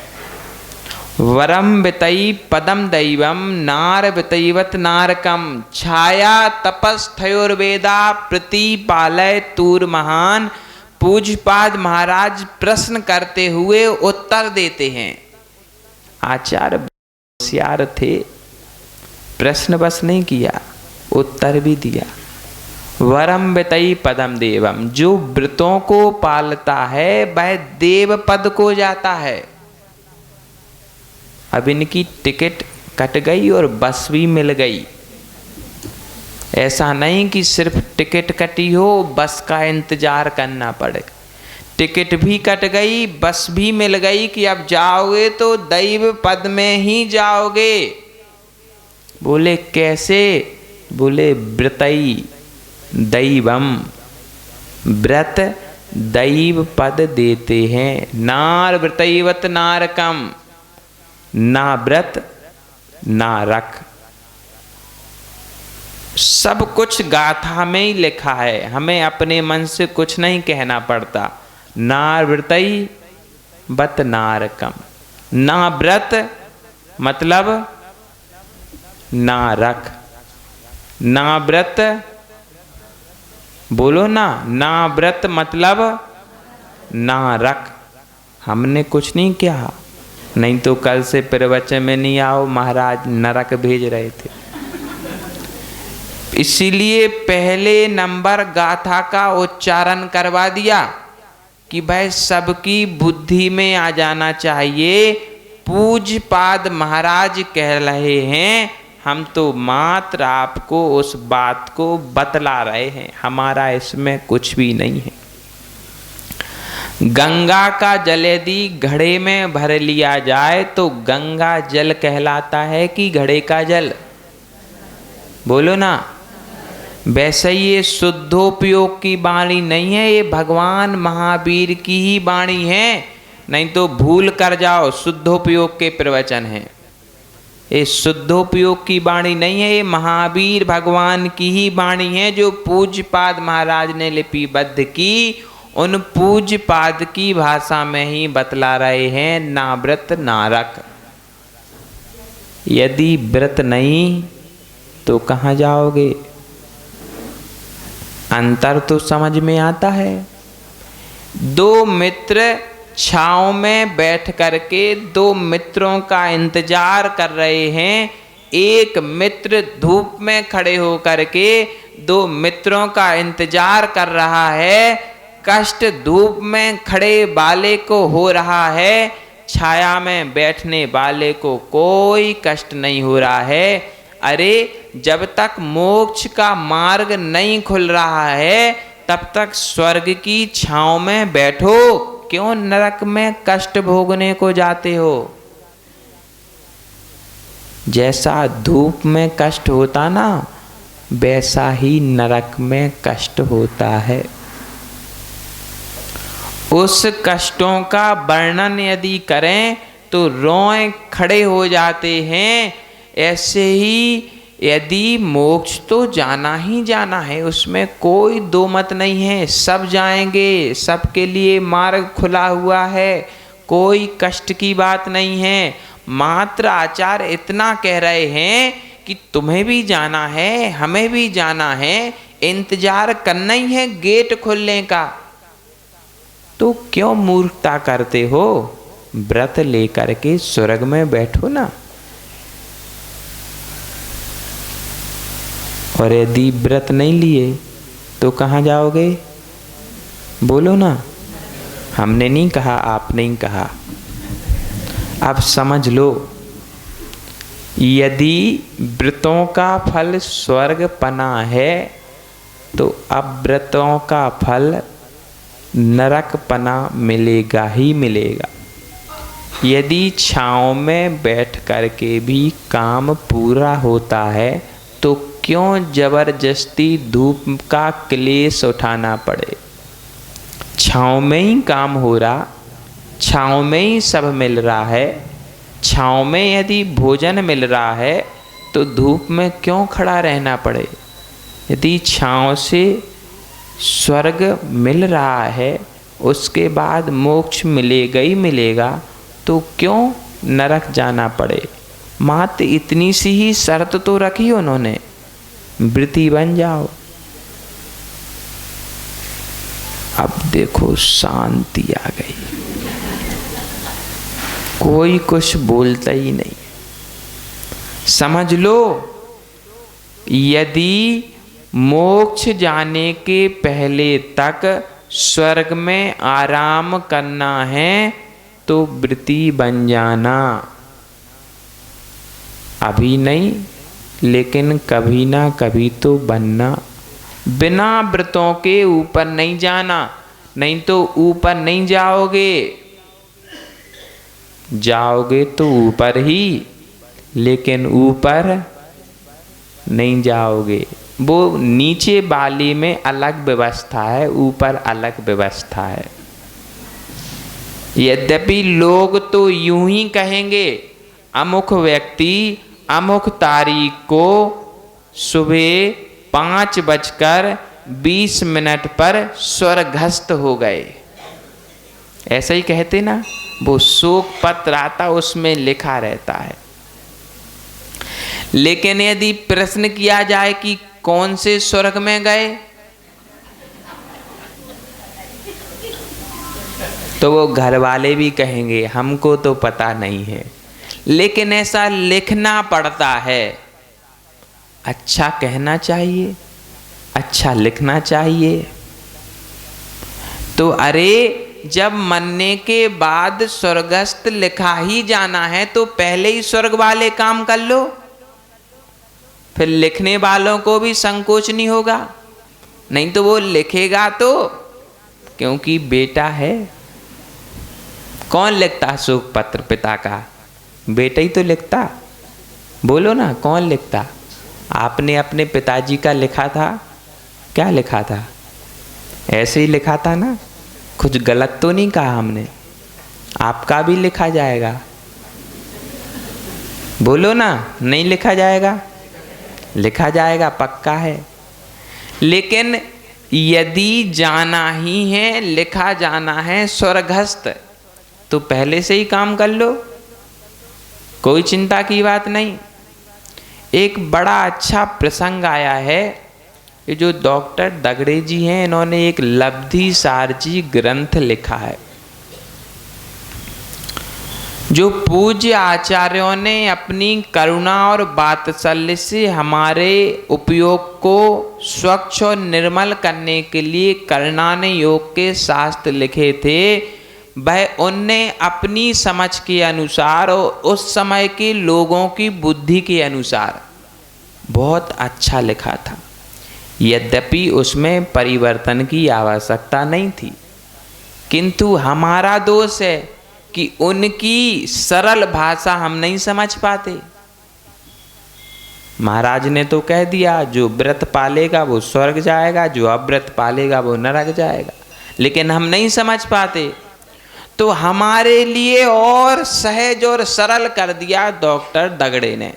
वरम वितई पदम दैवम नार वितैवत नारकम छाया तपस्थयोर्वेदा प्रतिपालय तूर महान। पूज्यपाद महाराज प्रश्न करते हुए उत्तर देते हैं। आचार्य होशियार थे, प्रश्न बस नहीं किया, उत्तर भी दिया। वरम वितई पदम देवम, जो व्रतों को पालता है वह देव पद को जाता है। अब इनकी टिकट कट गई और बस भी मिल गई। ऐसा नहीं कि सिर्फ टिकट कटी हो बस का इंतजार करना पड़े, टिकट भी कट गई, बस भी मिल गई कि अब जाओगे तो दैव पद में ही जाओगे। बोले कैसे? बोले व्रतई दैवम, व्रत दैव पद देते हैं। नार व्रतैवत नारकम, ना व्रत ना रख, सब कुछ गाथा में ही लिखा है, हमें अपने मन से कुछ नहीं कहना पड़ता। नार व्रतई बत नारकम, ना व्रत मतलब ना रख, ना व्रत बोलो ना, ना व्रत मतलब ना रख। हमने कुछ नहीं किया, नहीं तो कल से प्रवचन में नहीं आओ, महाराज नरक भेज रहे थे। इसीलिए पहले नंबर गाथा का उच्चारण करवा दिया कि भाई सबकी बुद्धि में आ जाना चाहिए। पूज्यपाद महाराज कह रहे हैं, हम तो मात्र आपको उस बात को बतला रहे हैं, हमारा इसमें कुछ भी नहीं है। गंगा का जल यदि घड़े में भर लिया जाए तो गंगा जल कहलाता है कि घड़े का जल? बोलो ना। वैसे ही ये शुद्धोपयोग की वाणी नहीं है, ये भगवान महावीर की ही वाणी है, नहीं तो भूल कर जाओ शुद्धोपयोग के प्रवचन है। ये शुद्धोपयोग की वाणी नहीं है, ये महावीर भगवान की ही वाणी है जो पूज्यपाद महाराज ने लिपिबद्ध की। उन पूज्यपाद की भाषा में ही बतला रहे हैं, ना व्रत ना रख। यदि व्रत नहीं तो कहाँ जाओगे? अंतर तो समझ में आता है। दो मित्र छांव में बैठ करके दो मित्रों का इंतजार कर रहे हैं। एक मित्र धूप में खड़े हो करके दो मित्रों का इंतजार कर रहा है। कष्ट धूप में खड़े वाले को हो रहा है, छाया में बैठने वाले को कोई कष्ट नहीं हो रहा है। अरे जब तक मोक्ष का मार्ग नहीं खुल रहा है तब तक स्वर्ग की छांव में बैठो, क्यों नरक में कष्ट भोगने को जाते हो? जैसा धूप में कष्ट होता ना, वैसा ही नरक में कष्ट होता है। उस कष्टों का वर्णन यदि करें तो रोए खड़े हो जाते हैं। ऐसे ही यदि मोक्ष तो जाना ही जाना है, उसमें कोई दो मत नहीं है, सब जाएंगे, सबके लिए मार्ग खुला हुआ है, कोई कष्ट की बात नहीं है। मात्र आचार्य इतना कह रहे हैं कि तुम्हें भी जाना है, हमें भी जाना है, इंतजार करना ही है गेट खुलने का। तो क्यों मूर्खता करते हो? व्रत लेकर के स्वर्ग में बैठो ना। और यदि व्रत नहीं लिए तो कहाँ जाओगे? बोलो ना। हमने नहीं कहा, आपने नहीं कहा। अब समझ लो, यदि व्रतों का फल स्वर्ग पना है तो अब व्रतों का फल नरक पना मिलेगा ही मिलेगा। यदि छांव में बैठ करके भी काम पूरा होता है तो क्यों जबरदस्ती धूप का क्लेश उठाना पड़े? छांव में ही काम हो रहा, छांव में ही सब मिल रहा है, छांव में यदि भोजन मिल रहा है तो धूप में क्यों खड़ा रहना पड़े? यदि छांव से स्वर्ग मिल रहा है, उसके बाद मोक्ष मिलेगा ही मिलेगा, तो क्यों नरक जाना पड़े? मात्र इतनी सी ही शर्त तो रखी उन्होंने, वृत्ति बन जाओ। अब देखो शांति आ गई, कोई कुछ बोलता ही नहीं। समझ लो, यदि मोक्ष जाने के पहले तक स्वर्ग में आराम करना है तो वृत्ति बन जाना। अभी नहीं, लेकिन कभी ना कभी तो बनना। बिना व्रतों के ऊपर नहीं जाना, नहीं तो ऊपर नहीं जाओगे। जाओगे तो ऊपर ही, लेकिन ऊपर नहीं जाओगे। वो नीचे वाली में अलग व्यवस्था है, ऊपर अलग व्यवस्था है। यद्यपि लोग तो यूं ही कहेंगे, अमुक व्यक्ति अमुक तारीख को सुबह 5:20 पर स्वर्गस्थ हो गए, ऐसा ही कहते ना। वो शोक पत्र आता, उसमें लिखा रहता है। लेकिन यदि प्रश्न किया जाए कि कौन से स्वर्ग में गए, तो वो घर वाले भी कहेंगे हमको तो पता नहीं है, लेकिन ऐसा लिखना पड़ता है। अच्छा कहना चाहिए, अच्छा लिखना चाहिए। तो अरे जब मरने के बाद स्वर्गस्थ लिखा ही जाना है तो पहले ही स्वर्ग वाले काम कर लो, फिर लिखने वालों को भी संकोच नहीं होगा। नहीं तो वो लिखेगा तो, क्योंकि बेटा है। कौन लिखता शोक पत्र पिता का? बेटा ही तो लिखता। बोलो ना, कौन लिखता? आपने अपने पिताजी का लिखा था? क्या लिखा था? ऐसे ही लिखा था ना, कुछ गलत तो नहीं कहा हमने। आपका भी लिखा जाएगा। बोलो ना, नहीं लिखा जाएगा? लिखा जाएगा, पक्का है। लेकिन यदि जाना ही है, लिखा जाना है स्वर्गस्थ, तो पहले से ही काम कर लो, कोई चिंता की बात नहीं। एक बड़ा अच्छा प्रसंग आया है, ये जो डॉक्टर दगड़े जी हैं, इन्होंने एक लब्धि सारजी ग्रंथ लिखा है, जो पूज्य आचार्यों ने अपनी करुणा और वात्सल्य से हमारे उपयोग को स्वच्छ और निर्मल करने के लिए करणाने योग के शास्त्र लिखे थे। वह उनने अपनी समझ के अनुसार और उस समय के लोगों की बुद्धि के अनुसार बहुत अच्छा लिखा था। यद्यपि उसमें परिवर्तन की आवश्यकता नहीं थी, किंतु हमारा दोष है कि उनकी सरल भाषा हम नहीं समझ पाते। महाराज ने तो कह दिया, जो व्रत पालेगा वो स्वर्ग जाएगा, जो अव्रत पालेगा वो नरक जाएगा, लेकिन हम नहीं समझ पाते। तो हमारे लिए और सहज और सरल कर दिया डॉक्टर दगड़े ने।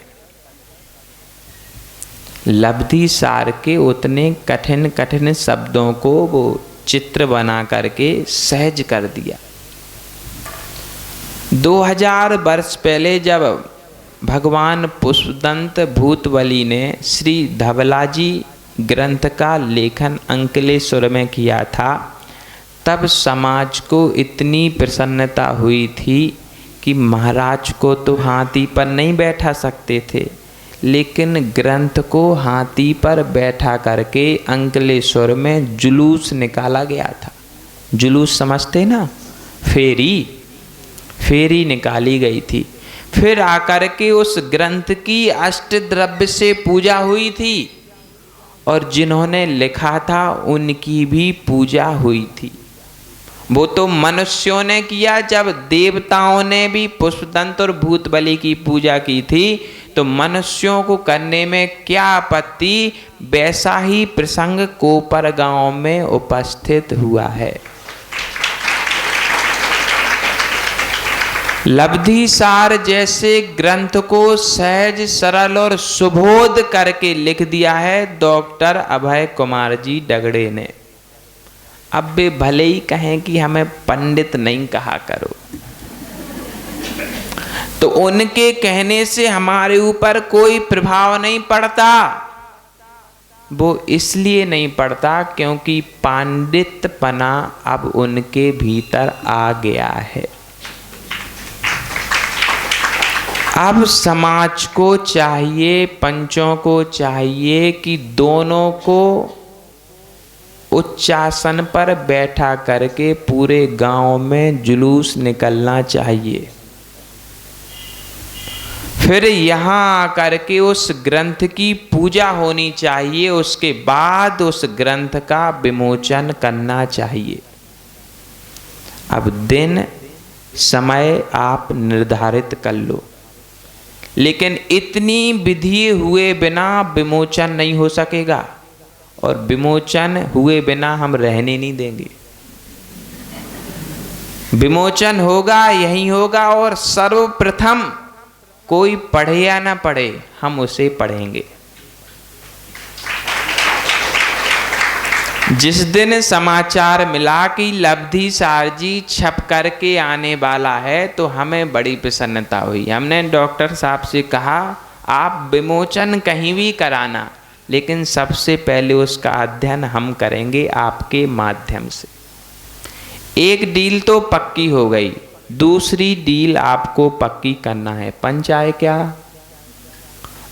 लब्धि सार के उतने कठिन कठिन शब्दों को वो चित्र बना करके सहज कर दिया। 2000 वर्ष पहले जब भगवान पुष्पदंत भूतबली ने श्री धवलाजी ग्रंथ का लेखन अंकलेश्वर में किया था, तब समाज को इतनी प्रसन्नता हुई थी कि महाराज को तो हाथी पर नहीं बैठा सकते थे, लेकिन ग्रंथ को हाथी पर बैठा करके अंकलेश्वर में जुलूस निकाला गया था। जुलूस समझते ना, फेरी निकाली गई थी। फिर आकर के उस ग्रंथ की अष्टद्रव्य से पूजा हुई थी, और जिन्होंने लिखा था उनकी भी पूजा हुई थी। वो तो मनुष्यों ने किया, जब देवताओं ने भी पुष्पदंत और भूतबली की पूजा की थी, तो मनुष्यों को करने में क्या आपत्ति। वैसा ही प्रसंग कोपर गांव में उपस्थित हुआ है। लब्धि सार जैसे ग्रंथ को सहज सरल और सुबोध करके लिख दिया है डॉक्टर अभय कुमार जी दगड़े ने। अब वे भले ही कहें कि हमें पंडित नहीं कहा करो, तो उनके कहने से हमारे ऊपर कोई प्रभाव नहीं पड़ता। वो इसलिए नहीं पड़ता क्योंकि पांडित्यपना अब उनके भीतर आ गया है। अब समाज को चाहिए, पंचों को चाहिए कि दोनों को उच्चासन पर बैठा करके पूरे गांव में जुलूस निकलना चाहिए। फिर यहाँ आकर के उस ग्रंथ की पूजा होनी चाहिए, उसके बाद उस ग्रंथ का विमोचन करना चाहिए। अब दिन समय आप निर्धारित कर लो, लेकिन इतनी विधि हुए बिना विमोचन नहीं हो सकेगा, और विमोचन हुए बिना हम रहने नहीं देंगे। विमोचन होगा, यही होगा, और सर्वप्रथम कोई पढ़े या ना पढ़े, हम उसे पढ़ेंगे। जिस दिन समाचार मिला कि लब्धि सारजी छप करके आने वाला है, तो हमें बड़ी प्रसन्नता हुई। हमने डॉक्टर साहब से कहा, आप विमोचन कहीं भी कराना, लेकिन सबसे पहले उसका अध्ययन हम करेंगे आपके माध्यम से। एक डील तो पक्की हो गई, दूसरी डील आपको पक्की करना है। पंचाय क्या,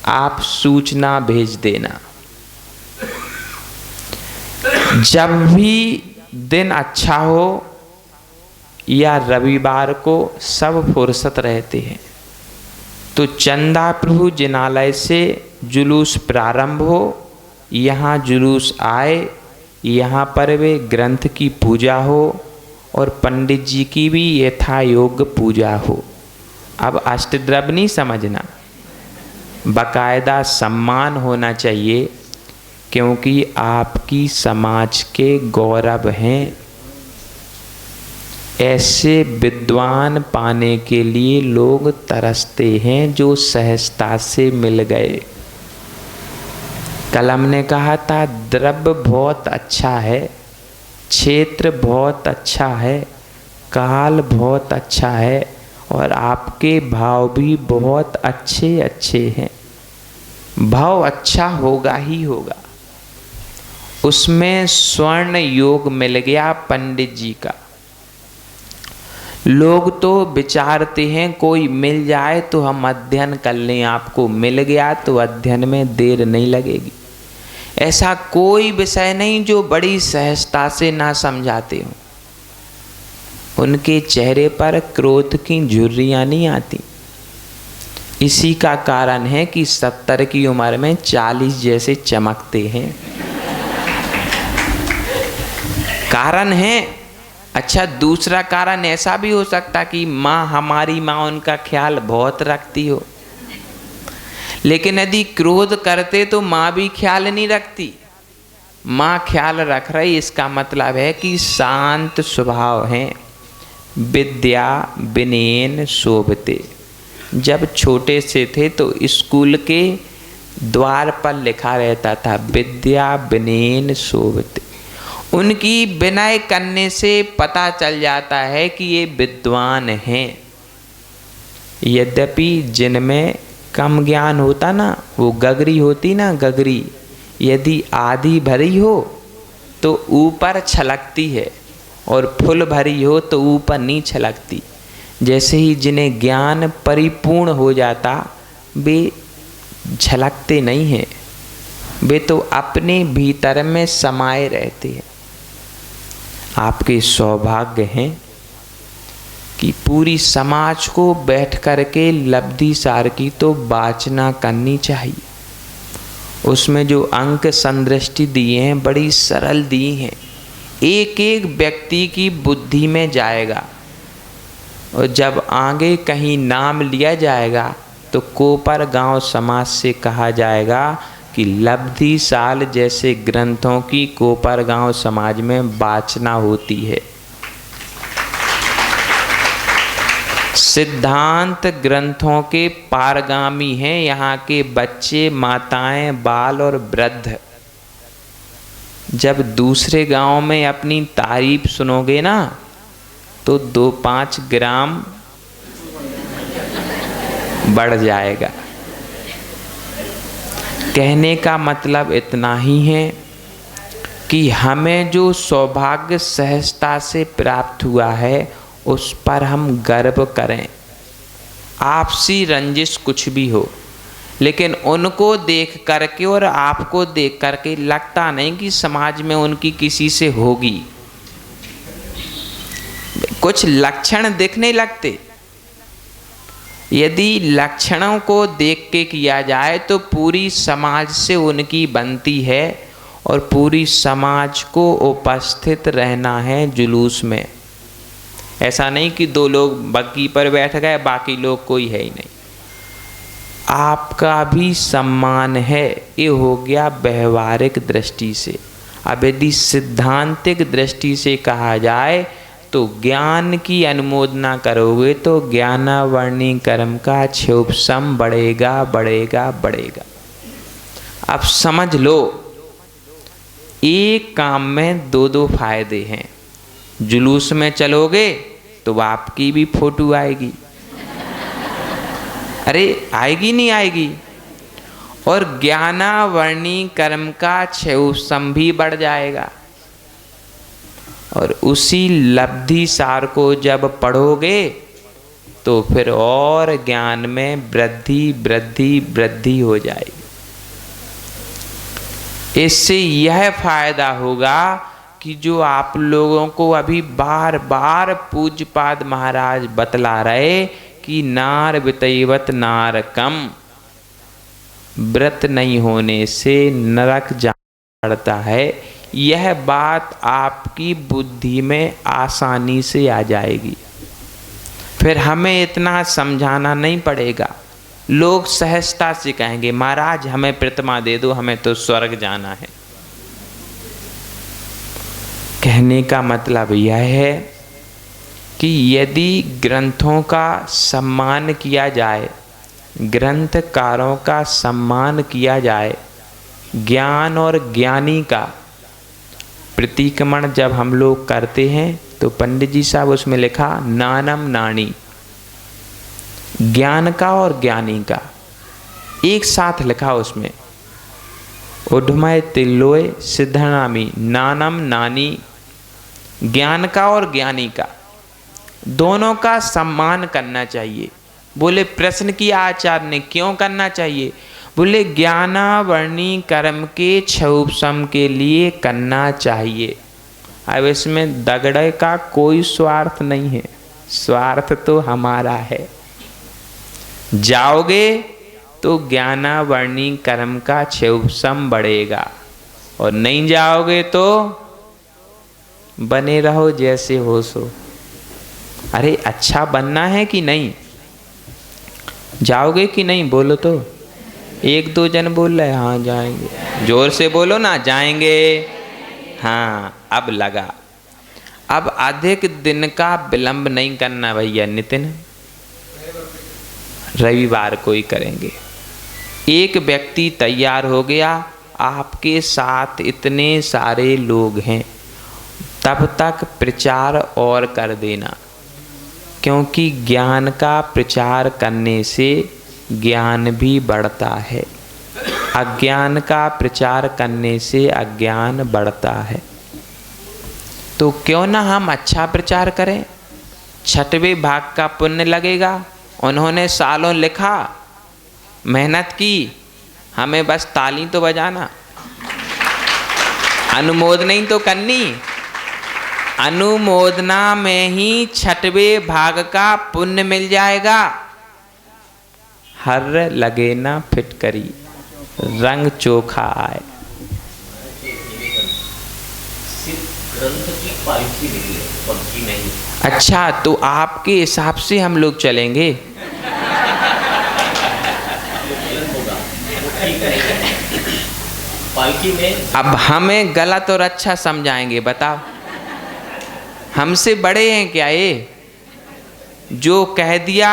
आप सूचना भेज देना। जब भी दिन अच्छा हो या रविवार को सब फुर्सत रहते हैं, तो चंदा प्रभु जिनालय से जुलूस प्रारंभ हो, यहाँ जुलूस आए, यहाँ पर वे ग्रंथ की पूजा हो और पंडित जी की भी यथा योग्य पूजा हो। अब अष्टद्रव्य नहीं समझना, बाकायदा सम्मान होना चाहिए, क्योंकि आपकी समाज के गौरव हैं। ऐसे विद्वान पाने के लिए लोग तरसते हैं जो सहजता से मिल गए। कलम ने कहा था, द्रव्य बहुत अच्छा है, क्षेत्र बहुत अच्छा है, काल बहुत अच्छा है और आपके भाव भी बहुत अच्छे अच्छे हैं। भाव अच्छा होगा ही होगा। उसमें स्वर्ण योग मिल गया पंडित जी का। लोग तो विचारते हैं कोई मिल जाए तो हम अध्ययन कर लें, आपको मिल गया तो अध्ययन में देर नहीं लगेगी। ऐसा कोई विषय नहीं जो बड़ी सहजता से ना समझाते हो। उनके चेहरे पर क्रोध की झुर्रियां नहीं आती। इसी का कारण है कि 70 की उम्र में 40 जैसे चमकते हैं। कारण है। अच्छा, दूसरा कारण ऐसा भी हो सकता कि माँ, हमारी माँ उनका ख्याल बहुत रखती हो, लेकिन यदि क्रोध करते तो माँ भी ख्याल नहीं रखती। माँ ख्याल रख रही, इसका मतलब है कि शांत स्वभाव हैं। विद्या विनयेन शोभते। जब छोटे से थे तो स्कूल के द्वार पर लिखा रहता था, विद्या विनयेन शोभते। उनकी विनय करने से पता चल जाता है कि ये विद्वान हैं। यद्यपि जिनमें कम ज्ञान होता ना, वो गगरी होती ना, गगरी यदि आधी भरी हो तो ऊपर छलकती है और फुल भरी हो तो ऊपर नहीं छलकती। जैसे ही जिन्हें ज्ञान परिपूर्ण हो जाता, वे झलकते नहीं हैं, वे तो अपने भीतर में समाये रहते हैं। आपके सौभाग्य हैं कि पूरी समाज को बैठ कर के लब्धि सार की तो वाचना करनी चाहिए। उसमें जो अंक संदृष्टि दिए हैं बड़ी सरल दी हैं, एक एक व्यक्ति की बुद्धि में जाएगा। और जब आगे कहीं नाम लिया जाएगा तो कोपर गांव समाज से कहा जाएगा कि लब्धि साल जैसे ग्रंथों की कोपर गांव समाज में वाचना होती है। सिद्धांत ग्रंथों के पारगामी हैं यहाँ के बच्चे, माताएं, बाल और वृद्ध। जब दूसरे गांव में अपनी तारीफ सुनोगे ना तो 2-5 ग्राम बढ़ जाएगा। कहने का मतलब इतना ही है कि हमें जो सौभाग्य सहजता से प्राप्त हुआ है उस पर हम गर्व करें। आपसी रंजिश कुछ भी हो, लेकिन उनको देख करके और आपको देख करके लगता नहीं कि समाज में उनकी किसी से होगी। कुछ लक्षण दिखने लगते। यदि लक्षणों को देख के किया जाए तो पूरी समाज से उनकी बनती है और पूरी समाज को उपस्थित रहना है जुलूस में। ऐसा नहीं कि 2 लोग बग्गी पर बैठ गए, बाकी लोग कोई है ही नहीं। आपका भी सम्मान है। ये हो गया व्यवहारिक दृष्टि से। अब यदि सिद्धांतिक दृष्टि से कहा जाए तो ज्ञान की अनुमोदना करोगे तो ज्ञानावर्णी कर्म का क्षोभसम बढ़ेगा बढ़ेगा बढ़ेगा। अब समझ लो, एक काम में 2-2 फायदे हैं। जुलूस में चलोगे तो आपकी भी फोटो आएगी, अरे आएगी नहीं आएगी, और ज्ञानावर्णी कर्म का क्षोभसम भी बढ़ जाएगा। और उसी लब्धि सार को जब पढ़ोगे तो फिर और ज्ञान में वृद्धि वृद्धि वृद्धि हो जाएगी। इससे यह फायदा होगा कि जो आप लोगों को अभी बार बार पूज्यपाद महाराज बतला रहे कि नार वितैवत नारकम, व्रत नहीं होने से नरक जाना पड़ता है, यह बात आपकी बुद्धि में आसानी से आ जाएगी। फिर हमें इतना समझाना नहीं पड़ेगा। लोग सहजता से कहेंगे, महाराज हमें प्रतिमा दे दो, हमें तो स्वर्ग जाना है। कहने का मतलब यह है कि यदि ग्रंथों का सम्मान किया जाए, ग्रंथकारों का सम्मान किया जाए, ज्ञान और ज्ञानी का प्रतिक्रमण जब हम लोग करते हैं तो पंडित जी साहब उसमें लिखा नानम नानी, ज्ञान का और ज्ञानी का एक साथ लिखा उसमें, उड्मय तिल्लोय सिद्धनामी, नानम नानी, ज्ञान का और ज्ञानी का दोनों का सम्मान करना चाहिए। बोले प्रश्न किया आचार्य ने क्यों करना चाहिए? बोले ज्ञानावर्णी कर्म के क्षोभसम के लिए करना चाहिए। अब इसमें दगड़े का कोई स्वार्थ नहीं है, स्वार्थ तो हमारा है। जाओगे तो ज्ञानावर्णी कर्म का क्षोभसम बढ़ेगा और नहीं जाओगे तो बने रहो जैसे हो सो। अरे अच्छा बनना है कि नहीं? जाओगे कि नहीं बोलो तो। एक दो जन बोल रहे हाँ जाएंगे, जोर से बोलो ना, जाएंगे। हाँ अब लगा। अब अधिक दिन का विलंब नहीं करना भैया नितिन, रविवार को ही करेंगे। एक व्यक्ति तैयार हो गया, आपके साथ इतने सारे लोग हैं, तब तक प्रचार और कर देना, क्योंकि ज्ञान का प्रचार करने से ज्ञान भी बढ़ता है, अज्ञान का प्रचार करने से अज्ञान बढ़ता है। तो क्यों ना हम अच्छा प्रचार करें, छठवें भाग का पुण्य लगेगा। उन्होंने सालों लिखा, मेहनत की, हमें बस ताली तो बजाना, अनुमोदना ही तो करनी। अनुमोदना में ही छठवें भाग का पुण्य मिल जाएगा। हर लगे ना फिटकरी, रंग चोखा आए। ग्रंथ की पालकी नहीं है, पक्की नहीं। अच्छा तो आपके हिसाब से हम लोग चलेंगे? पालकी में अब हमें गलत और अच्छा समझाएंगे, बताओ हमसे बड़े हैं क्या ये? जो कह दिया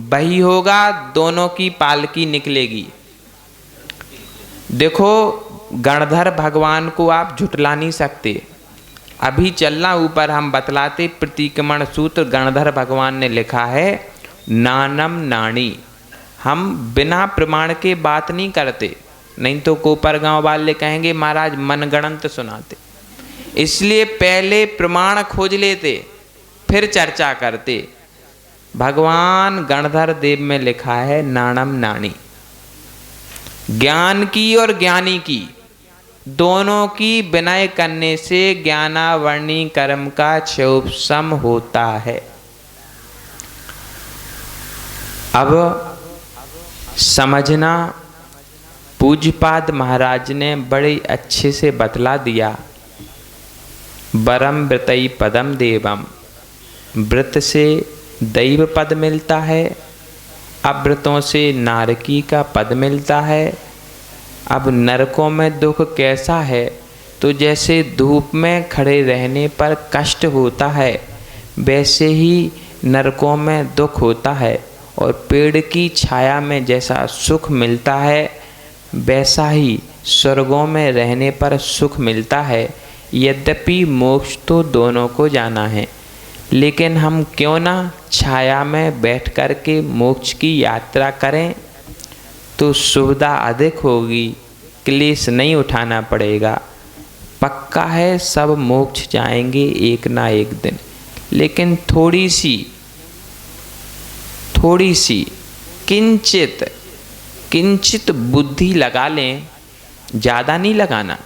वही होगा, दोनों की पालकी निकलेगी। देखो गणधर भगवान को आप झुटला नहीं सकते। अभी चलना ऊपर हम बतलाते, प्रतिक्रमण सूत्र गणधर भगवान ने लिखा है नानम नाणी। हम बिना प्रमाण के बात नहीं करते, नहीं तो कोपर गांव वाले कहेंगे महाराज मनगणंत सुनाते। इसलिए पहले प्रमाण खोज लेते फिर चर्चा करते। भगवान गणधर देव में लिखा है नानम नाणी, ज्ञान की और ज्ञानी की दोनों की विनय करने से ज्ञानावर्णी कर्म का क्षोभसम होता है। अब समझना, पूज्यपाद महाराज ने बड़े अच्छे से बतला दिया। वरम व्रतई पदम देवम, व्रत से दैव पद मिलता है, अव्रतों से नारकी का पद मिलता है। अब नरकों में दुख कैसा है? तो जैसे धूप में खड़े रहने पर कष्ट होता है, वैसे ही नरकों में दुख होता है। और पेड़ की छाया में जैसा सुख मिलता है, वैसा ही स्वर्गों में रहने पर सुख मिलता है। यद्यपि मोक्ष तो दोनों को जाना है, लेकिन हम क्यों ना छाया में बैठ कर के मोक्ष की यात्रा करें, तो सुविधा अधिक होगी, क्लेश नहीं उठाना पड़ेगा। पक्का है सब मोक्ष जाएंगे एक ना एक दिन, लेकिन थोड़ी सी किंचित बुद्धि लगा लें, ज़्यादा नहीं लगाना,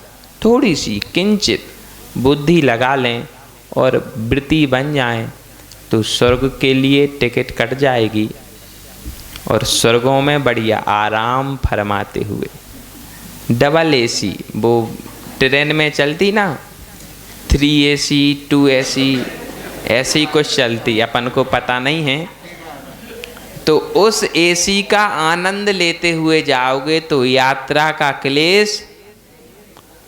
थोड़ी सी किंचित बुद्धि लगा लें और वृत्ति बन जाएं, तो स्वर्ग के लिए टिकट कट जाएगी और स्वर्गों में बढ़िया आराम फरमाते हुए। डबल एसी वो ट्रेन में चलती ना, 3 AC 2 AC ऐसी कुछ चलती, अपन को पता नहीं है। तो उस एसी का आनंद लेते हुए जाओगे तो यात्रा का क्लेश,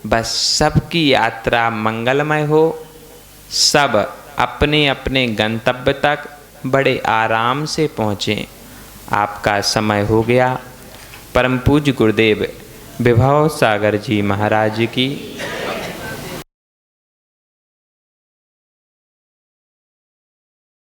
बस सबकी यात्रा मंगलमय हो, सब अपने अपने गंतव्य तक बड़े आराम से पहुँचें। आपका समय हो गया। परम पूज्य गुरुदेव विभव सागर जी महाराज की